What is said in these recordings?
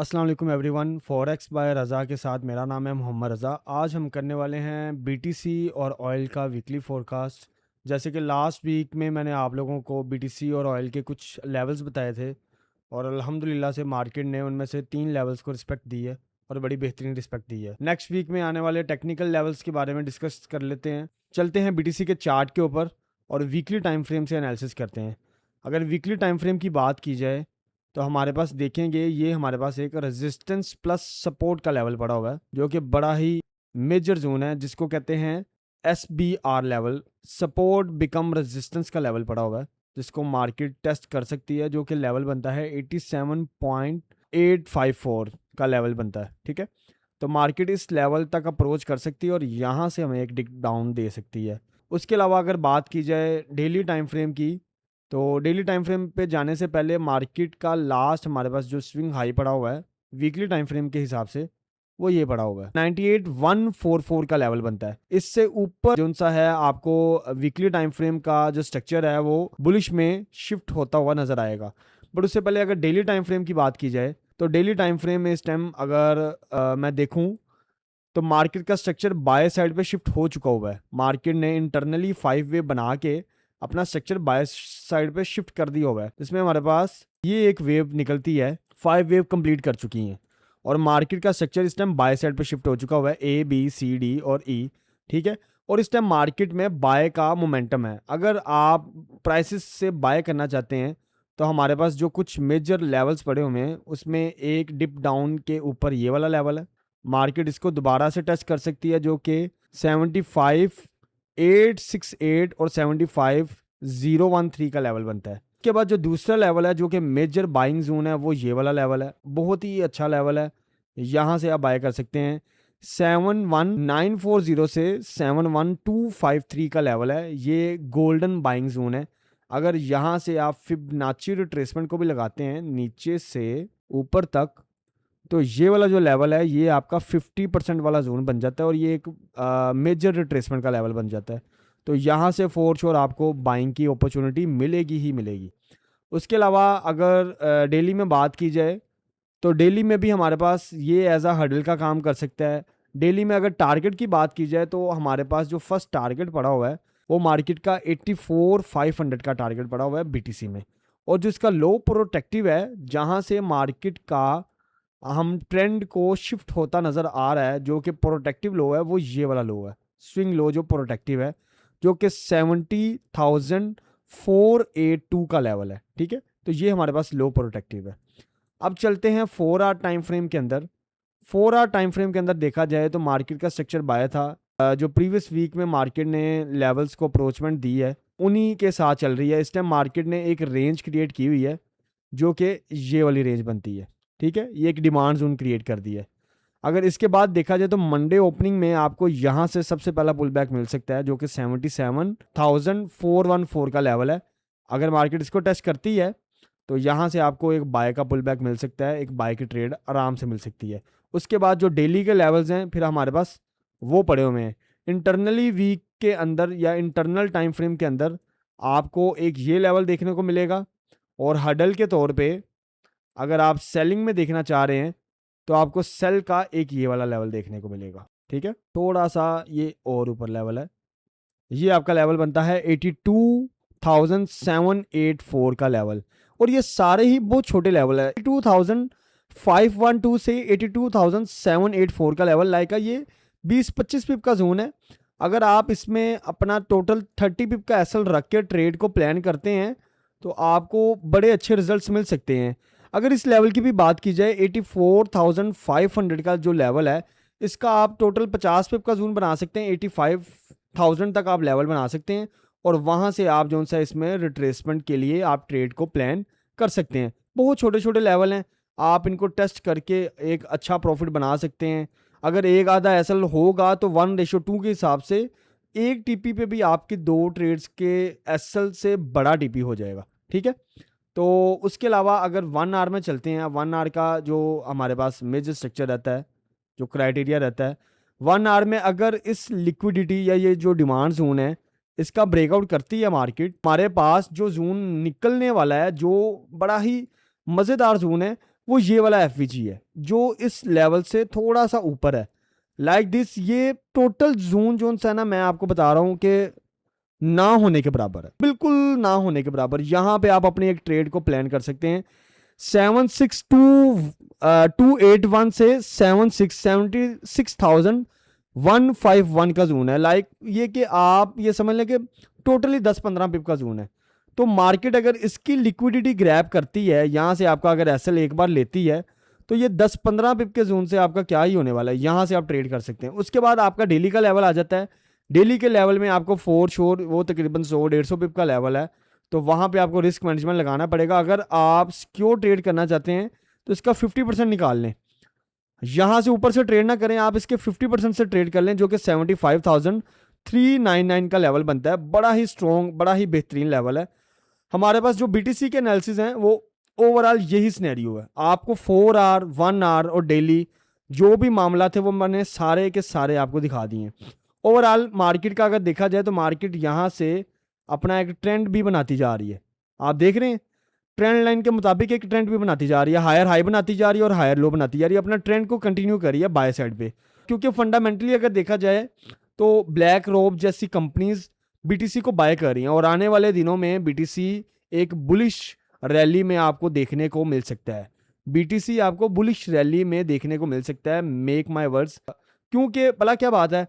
अस्सलाम वालेकुम everyone. Forex bye रज़ा के साथ मेरा नाम है मोहम्मद रज़ा। आज हम करने वाले हैं बीटीसी और ऑयल का वीकली फोरकास्ट। जैसे कि लास्ट वीक में मैंने आप लोगों को बीटीसी और ऑयल के कुछ लेवल्स बताए थे और अल्हम्दुलिल्लाह से मार्केट ने उनमें से 3 लेवल्स को रिस्पेक्ट दी है और बड़ी बेहतरीन रिस्पेक्ट दी है। नेक्स्ट वीक में आने वाले टेक्निकल लेवल्स के बारे में डिस्कस कर लेते हैं। चलते हैं बीटीसी के चार्ट के ऊपर और वीकली टाइम फ्रेम से एनालिसिस करते हैं। अगर वीकली टाइम फ्रेम की बात की जाए तो हमारे पास देखेंगे ये हमारे पास एक रेजिस्टेंस प्लस सपोर्ट का लेवल पड़ा हुआ है जो कि बड़ा ही मेजर जोन है जिसको कहते हैं SBR level, support become resistance का लेवल पड़ा हुआ है जिसको मार्केट टेस्ट कर सकती है, जो कि लेवल बनता है 87.854 का लेवल बनता है। ठीक है, तो मार्केट इस लेवल तक अप्रोच कर सकती है और यहाँ से हमें एक डिक डाउन दे सकती है। उसके अलावा अगर बात की जाए डेली टाइम फ्रेम की, तो डेली टाइम फ्रेम पे जाने से पहले मार्केट का लास्ट हमारे पास जो स्विंग हाई पड़ा हुआ है वीकली टाइम फ्रेम के हिसाब से वो ये पड़ा हुआ है 98,144 का लेवल बनता है। इससे ऊपर जो सा है आपको वीकली टाइम फ्रेम का जो स्ट्रक्चर है वो बुलिश में शिफ्ट होता हुआ नजर आएगा। बट उससे पहले अगर डेली टाइम फ्रेम की बात की जाए तो डेली टाइम फ्रेम में इस टाइम अगर मैं देखूं तो मार्केट का स्ट्रक्चर बाय साइड पे शिफ्ट हो चुका हुआ है। मार्केट ने इंटरनली 5 वे बना के अपना स्ट्रक्चर बाय साइड पे शिफ्ट कर दिया हुआ है, जिसमें हमारे पास ये एक वेव निकलती है, 5 वेव कंप्लीट कर चुकी हैं और मार्केट का स्ट्रक्चर इस टाइम बाय साइड पे शिफ्ट हो चुका हुआ है, A B C D और E। ठीक है, और इस टाइम मार्केट में बाय का मोमेंटम है। अगर आप प्राइसेस से बाय करना चाहते हैं तो हमारे पास जो कुछ मेजर लेवल्स पड़े हुए हैं उसमें एक डिप डाउन के ऊपर ये वाला लेवल है, मार्केट इसको दोबारा से टच कर सकती है जो कि 75,868 और 75,013 का लेवल बनता है। उसके बाद जो दूसरा लेवल है जो कि मेजर बाइंग जोन है वो ये वाला लेवल है, बहुत ही अच्छा लेवल है, यहाँ से आप बाय कर सकते हैं। 71,940 से 71,253 का लेवल है, ये गोल्डन बाइंग जोन है। अगर यहाँ से आप फिबोनाची रिट्रेसमेंट को भी लगाते हैं नीचे से ऊपर तक तो ये वाला जो लेवल है ये आपका 50% वाला जोन बन जाता है और ये एक मेजर रिट्रेसमेंट का लेवल बन जाता है। तो यहाँ से फोर श्योर आपको बाइंग की अपॉर्चुनिटी मिलेगी ही मिलेगी। उसके अलावा अगर डेली में बात की जाए तो डेली में भी हमारे पास ये एज अ हर्डल का काम कर सकता है। डेली में अगर टारगेट की बात की जाए तो हमारे पास जो फर्स्ट टारगेट पड़ा हुआ है वो मार्केट का 84,500 का टारगेट पड़ा हुआ है BTC में, और जो इसका लो प्रोटेक्टिव है जहाँ से मार्केट का हम ट्रेंड को शिफ्ट होता नज़र आ रहा है, जो कि प्रोटेक्टिव लो है वो ये वाला लो है, स्विंग लो जो प्रोटेक्टिव है जो कि 70,482 का लेवल है। ठीक है, तो ये हमारे पास लो प्रोटेक्टिव है। अब चलते हैं 4 आवर टाइम फ्रेम के अंदर। 4 आवर टाइम फ्रेम के अंदर देखा जाए तो मार्केट का स्ट्रक्चर बाय था, जो प्रीवियस वीक में मार्केट ने लेवल्स को अप्रोचमेंट दी है उन्हीं के साथ चल रही है। इस टाइम मार्केट ने एक रेंज क्रिएट की हुई है जो कि ये वाली रेंज बनती है। ठीक है, ये एक डिमांड जोन क्रिएट कर दी है। अगर इसके बाद देखा जाए तो मंडे ओपनिंग में आपको यहाँ से सबसे पहला पुल बैक मिल सकता है जो कि 77,414 का लेवल है। अगर मार्केट इसको टेस्ट करती है तो यहाँ से आपको एक बाय का पुल बैक मिल सकता है, एक बाय की ट्रेड आराम से मिल सकती है। उसके बाद जो डेली के लेवल्स हैं फिर हमारे पास वो पड़े हुए हैं। इंटरनली वीक के अंदर या इंटरनल टाइम फ्रेम के अंदर आपको एक ये लेवल देखने को मिलेगा, और हडल के तौर पे अगर आप सेलिंग में देखना चाह रहे हैं तो आपको सेल का एक ये वाला लेवल देखने को मिलेगा। ठीक है, थोड़ा सा ये और ऊपर लेवल है, ये आपका लेवल बनता है 82,784 का लेवल, और ये सारे ही बहुत छोटे लेवल है। 82,512 से 82,784 का लेवल लाइक ये 20-25 पिप का जोन है। अगर आप इसमें अपना टोटल 30 पिप का एसएल रख के ट्रेड को प्लान करते हैं तो आपको बड़े अच्छे रिजल्ट्स मिल सकते हैं। अगर इस लेवल की भी बात की जाए 84,500 का जो लेवल है इसका आप टोटल 50 पिप का जोन बना सकते हैं, 85,000 तक आप लेवल बना सकते हैं और वहाँ से आप जो सा इसमें रिट्रेसमेंट के लिए आप ट्रेड को प्लान कर सकते हैं। बहुत छोटे छोटे लेवल हैं, आप इनको टेस्ट करके एक अच्छा प्रॉफिट बना सकते हैं। अगर एक आधा एसएल होगा तो 1:2 के हिसाब से एक टीपी पे भी आपकी 2 ट्रेड्स के एसएल से बड़ा टीपी हो जाएगा। ठीक है, तो उसके अलावा अगर 1 आवर में चलते हैं, 1 आवर का जो हमारे पास मेजर स्ट्रक्चर रहता है, जो क्राइटेरिया रहता है 1 आवर में, अगर इस लिक्विडिटी या ये जो डिमांड जोन है इसका ब्रेकआउट करती है मार्केट, हमारे पास जो जोन निकलने वाला है जो बड़ा ही मज़ेदार जोन है वो ये वाला एफवीजी है जो इस लेवल से थोड़ा सा ऊपर है, लाइक दिस। ये टोटल जोन जोन सा ना, मैं आपको बता रहा हूँ कि ना होने के बराबर है, बिल्कुल ना होने के बराबर। यहाँ पे आप अपनी एक ट्रेड को प्लान कर सकते हैं। 762,281 से 776,151 का जोन है। लाइक ये कि आप ये समझ लें कि टोटली 10-15 पिप का जोन है। तो मार्केट अगर इसकी लिक्विडिटी ग्रैब करती है, यहाँ से आपका अगर एसएल एक बार लेती है, तो ये 10-15 पिप के जोन से आपका क्या ही होने वाला है, यहाँ से आप ट्रेड कर सकते हैं। उसके बाद आपका डेली का लेवल आ जाता है। डेली के लेवल में आपको 4 श्योर वो तकरीबन 100-150 पिप का लेवल है, तो वहाँ पे आपको रिस्क मैनेजमेंट लगाना पड़ेगा। अगर आप सिक्योर ट्रेड करना चाहते हैं तो इसका 50% निकाल लें, यहाँ से ऊपर से ट्रेड ना करें, आप इसके 50% से ट्रेड कर लें, जो कि 75,399 का लेवल बनता है। बड़ा ही स्ट्रॉन्ग, बड़ा ही बेहतरीन लेवल है। हमारे पास जो बीटीसी के एनालिसिस हैं वो ओवरऑल यही सिनेरियो है। आपको 4 आवर, 1 आवर और डेली जो भी मामला थे वो मैंने सारे के सारे आपको दिखा दिए। ओवरऑल मार्केट का अगर देखा जाए तो मार्केट यहाँ से अपना एक ट्रेंड भी बनाती जा रही है। आप देख रहे हैं ट्रेंड लाइन के मुताबिक एक ट्रेंड भी बनाती जा रही है, हायर हाई बनाती जा रही है और हायर लो बनाती जा रही है। अपना ट्रेंड को कंटिन्यू कर रही है बाय साइड पे, क्योंकि फंडामेंटली अगर देखा जाए तो ब्लैक रोब जैसी कंपनीज बीटीसी को बाय कर रही हैं, और आने वाले दिनों में बीटीसी एक बुलिश रैली में आपको देखने को मिल सकता है। बीटीसी आपको बुलिश रैली में देखने को मिल सकता है, मेक माय वर्ड्स। क्योंकि भला क्या बात है,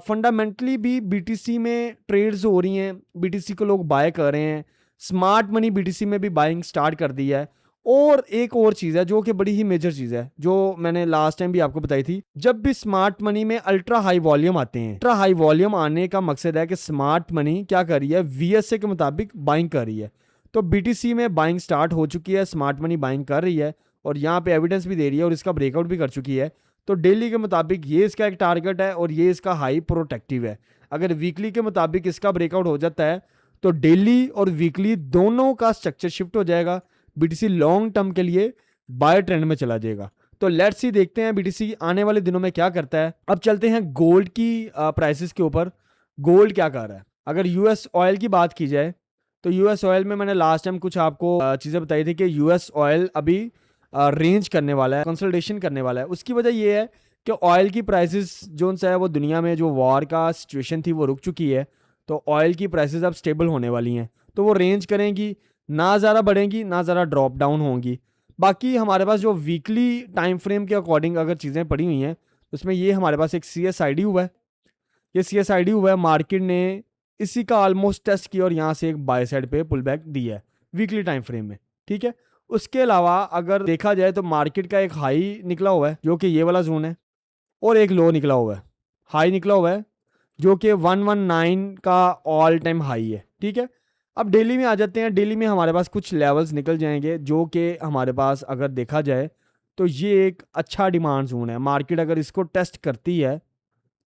फंडामेंटली भी बीटीसी में ट्रेड्स हो रही हैं, बीटीसी को लोग बाय कर रहे हैं। स्मार्ट मनी बीटीसी में भी बाइंग स्टार्ट कर दी है। और एक और चीज़ है जो कि बड़ी ही मेजर चीज़ है, जो मैंने लास्ट टाइम भी आपको बताई थी। जब भी स्मार्ट मनी में अल्ट्रा हाई वॉल्यूम आते हैं, अल्ट्रा हाई वॉल्यूम आने का मकसद है कि स्मार्ट मनी क्या कर रही है, वीएसए के मुताबिक बाइंग कर रही है। तो बीटीसी में बाइंग स्टार्ट हो चुकी है, स्मार्ट मनी बाइंग कर रही है और यहाँ पे एविडेंस भी दे रही है और इसका ब्रेकआउट भी कर चुकी है। तो डेली के मुताबिक ये इसका एक टारगेट है और ये इसका हाई प्रोटेक्टिव है। अगर वीकली के मुताबिक इसका ब्रेकआउट हो जाता है तो डेली और वीकली दोनों का स्ट्रक्चर शिफ्ट हो जाएगा, बीटीसी लॉन्ग टर्म के लिए बाय ट्रेंड में चला जाएगा। तो लेट्स सी देखते हैं बीटीसी आने वाले दिनों में क्या करता है। अब चलते हैं गोल्ड की प्राइसेस के ऊपर। गोल्ड क्या कर रहा है? अगर यूएस ऑयल की बात की जाए तो यूएस ऑयल में मैंने लास्ट टाइम कुछ आपको चीज़ें बताई थी कि यूएस ऑयल अभी रेंज करने वाला है, कंसल्टेशन करने वाला है। उसकी वजह ये है कि ऑयल की प्राइसेस जो है वो दुनिया में जो वॉर का सिचुएशन थी वो रुक चुकी है, तो ऑयल की प्राइसेस अब स्टेबल होने वाली हैं। तो वो रेंज करेंगी, ना ज़्यादा बढ़ेंगी ना ज़्यादा ड्रॉप डाउन होंगी। बाकी हमारे पास जो वीकली टाइम फ्रेम के अकॉर्डिंग अगर चीज़ें पड़ी हुई हैं उसमें ये हमारे पास एक CSID हुआ है। ये CSID हुआ है, मार्केट ने इसी का ऑलमोस्ट टेस्ट किया और यहाँ से एक बाय साइड पे पुल बैक दिया है वीकली टाइम फ्रेम में, ठीक है। उसके अलावा अगर देखा जाए तो मार्केट का एक हाई निकला हुआ है जो कि ये वाला जोन है, और एक लो निकला हुआ है, हाई निकला हुआ है जो कि 119 का ऑल टाइम हाई है, ठीक है। अब डेली में आ जाते हैं। डेली में हमारे पास कुछ लेवल्स निकल जाएंगे जो कि हमारे पास अगर देखा जाए तो ये एक अच्छा डिमांड जोन है। मार्केट अगर इसको टेस्ट करती है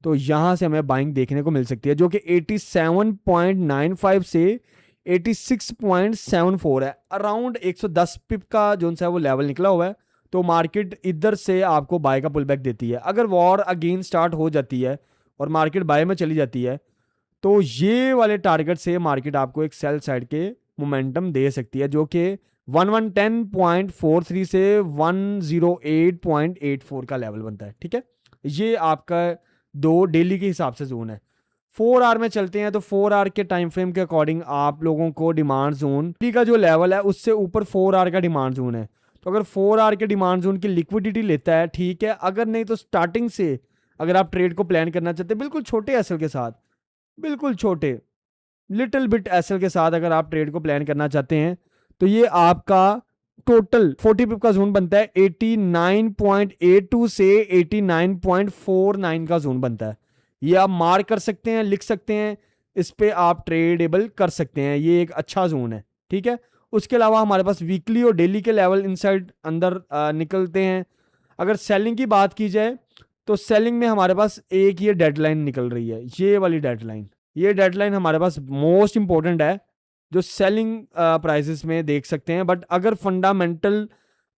तो यहाँ से हमें बाइंग देखने को मिल सकती है, जो कि 87.95 से 86.74 है। अराउंड 110 पिप का जो है वो लेवल निकला हुआ है। तो मार्केट इधर से आपको बाय का पुल बैक देती है। अगर वॉर अगेन स्टार्ट हो जाती है और मार्केट बाय में चली जाती है तो ये वाले टारगेट से मार्केट आपको एक सेल साइड के मोमेंटम दे सकती है, जो कि 1110.43 से 108.84 का लेवल बनता है, ठीक है। ये आपका दो डेली के हिसाब से जोन है। 4 आवर में चलते हैं तो 4 आवर के टाइम फ्रेम के अकॉर्डिंग आप लोगों को डिमांड जोन का जो लेवल है उससे ऊपर 4 आवर का डिमांड जोन है। तो अगर 4 आवर के डिमांड जोन की लिक्विडिटी लेता है, ठीक है। अगर नहीं तो स्टार्टिंग से अगर आप ट्रेड को प्लान करना चाहते हैं बिल्कुल छोटे एसएल के साथ, बिल्कुल छोटे लिटिल बिट एसएल के साथ अगर आप ट्रेड को प्लान करना चाहते हैं तो ये आपका टोटल 40 पिप का जोन बनता है। 89.82 से 89.49 का जोन बनता है। ये आप मार्क कर सकते हैं, लिख सकते हैं, इस पे आप ट्रेडेबल कर सकते हैं। ये एक अच्छा जोन है, ठीक है। उसके अलावा हमारे पास वीकली और डेली के लेवल इनसाइड अंदर निकलते हैं। अगर सेलिंग की बात की जाए तो सेलिंग में हमारे पास एक ये डेडलाइन निकल रही है, ये वाली डेडलाइन। ये डेडलाइन हमारे पास मोस्ट इंपॉर्टेंट है जो सेलिंग प्राइसेस में देख सकते हैं। बट अगर फंडामेंटल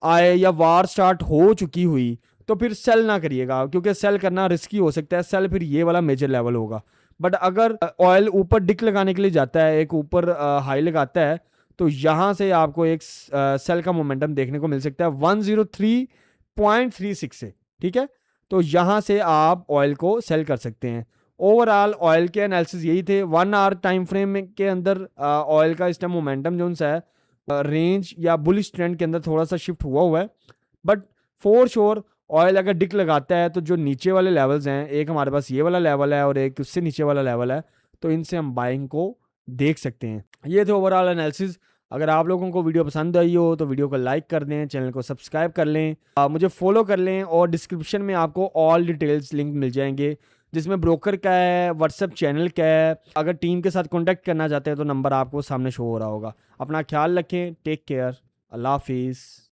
आए या वार स्टार्ट हो चुकी हुई तो फिर सेल ना करिएगा, क्योंकि सेल करना रिस्की हो सकता है। सेल फिर ये वाला मेजर लेवल होगा। बट अगर ऑयल ऊपर डिक लगाने के लिए जाता है, एक ऊपर हाई लगाता है, तो यहाँ से आपको एक सेल का मोमेंटम देखने को मिल सकता है 103.36 से, ठीक है। तो यहाँ से आप ऑयल को सेल कर सकते हैं। ओवरऑल ऑयल के एनालिसिस यही थे। 1 आवर टाइम फ्रेम के अंदर ऑयल का इस टाइम मोमेंटम जो है रेंज या बुलिश ट्रेंड के अंदर थोड़ा सा शिफ्ट हुआ है, बट फॉर श्योर ऑयल अगर डिक लगाता है तो जो नीचे वाले लेवल्स हैं, एक हमारे पास ये वाला लेवल है और एक उससे नीचे वाला लेवल है, तो इनसे हम बाइंग को देख सकते हैं। ये थे ओवरऑल एनालिसिस। अगर आप लोगों को वीडियो पसंद आई हो तो वीडियो को लाइक कर दें, चैनल को सब्सक्राइब कर लें, मुझे फॉलो कर लें, और डिस्क्रिप्शन में आपको ऑल डिटेल्स लिंक मिल जाएंगे, जिसमें ब्रोकर का है, व्हाट्सएप चैनल का है। अगर टीम के साथ कॉन्टैक्ट करना चाहते हैं तो नंबर आपको सामने शो हो रहा होगा। अपना ख्याल रखें, टेक केयर, अल्लाह हाफिज़।